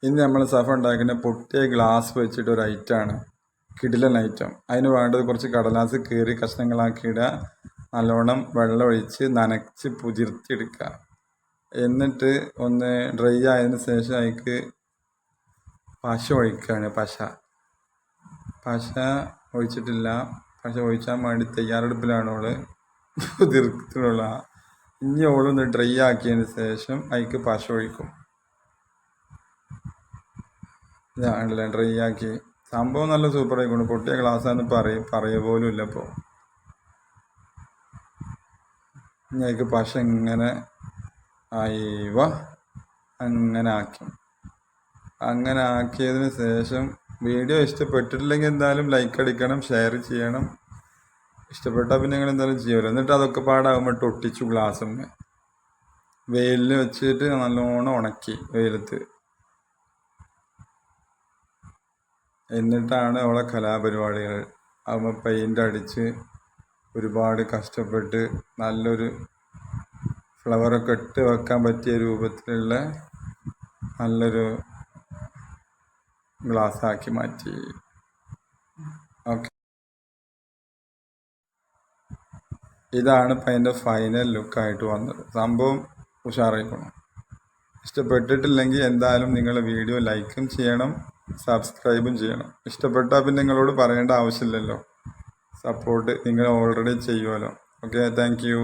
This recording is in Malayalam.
ഇന്ന് നമ്മൾ സഫ ഉണ്ടാക്കുന്ന പൊട്ടിയ ഗ്ലാസ് വെച്ചിട്ട് ഒരു ഐറ്റമാണ്, കിടിലൻ ഐറ്റം. അതിന് വേണ്ടത് കുറച്ച് കടലാസ് കീറി കഷ്ണങ്ങളാക്കിയിടുക, നല്ലോണം വെള്ളം ഒഴിച്ച് നനച്ച് പുതിർത്തിയെടുക്കുക. എന്നിട്ട് ഒന്ന് ഡ്രൈ ആയതിനു ശേഷം അതിക്ക് പശ ഒഴിക്കുകയാണ്. പശ ഒഴിച്ചിട്ടില്ല, പശ ഒഴിച്ചാൽ വേണ്ടി തയ്യാറെടുപ്പിലാണ് ഓള്. പുതിർത്തിനുള്ള ഇനി ഓളൊന്ന് ഡ്രൈ ആക്കിയതിന് ശേഷം അതിക്ക് പശ ഒഴിക്കും. ഇതാണല്ലേ ഡ്രൈ ആക്കി. സംഭവം നല്ല സൂപ്പർ ആയിക്കൊണ്ട്, പൊട്ടിയ ഗ്ലാസ്സാന്ന് പറയുക പോലും ഇല്ല. ഇപ്പോൾ ഇനി അതിക്ക് പശ ഇങ്ങനെ അങ്ങനെ ആക്കിയതിന് ശേഷം വീഡിയോ ഇഷ്ടപ്പെട്ടിട്ടില്ലെങ്കിൽ എന്തായാലും ലൈക്ക് അടിക്കണം, ഷെയർ ചെയ്യണം. ഇഷ്ടപ്പെട്ടാൽ പിന്നെ നിങ്ങൾ എന്തായാലും ചെയ്യുമല്ലോ. എന്നിട്ട് അതൊക്കെ പാടാകുമ്പോൾ ഒട്ടിച്ചു ഗ്ലാസ്സിന് വെയിലിൽ വെച്ചിട്ട് നല്ലോണം ഉണക്കി വെയിലത്ത്. എന്നിട്ടാണ് അവളെ കലാപരിപാടികൾ. ആകുമ്പോൾ പെയിൻ്റ് അടിച്ച് ഒരുപാട് കഷ്ടപ്പെട്ട് നല്ലൊരു ഫ്ലവറൊക്കെ ഇട്ട് വെക്കാൻ പറ്റിയ രൂപത്തിലുള്ള നല്ലൊരു ഗ്ലാസ്സാക്കി മാറ്റി. ഓക്കെ, ഇതാണ് ഇപ്പം അതിൻ്റെ ഫൈനൽ ലുക്കായിട്ട് വന്നത്. സംഭവം ഉഷാറായിക്കണം. ഇഷ്ടപ്പെട്ടിട്ടില്ലെങ്കിൽ എന്തായാലും നിങ്ങൾ വീഡിയോ ലൈക്കും ചെയ്യണം, സബ്സ്ക്രൈബും ചെയ്യണം. ഇഷ്ടപ്പെട്ടാൽ പിന്നെ നിങ്ങളോട് പറയേണ്ട ആവശ്യമില്ലല്ലോ, സപ്പോർട്ട് നിങ്ങൾ ഓൾറെഡി ചെയ്യുമല്ലോ. Okay, thank you.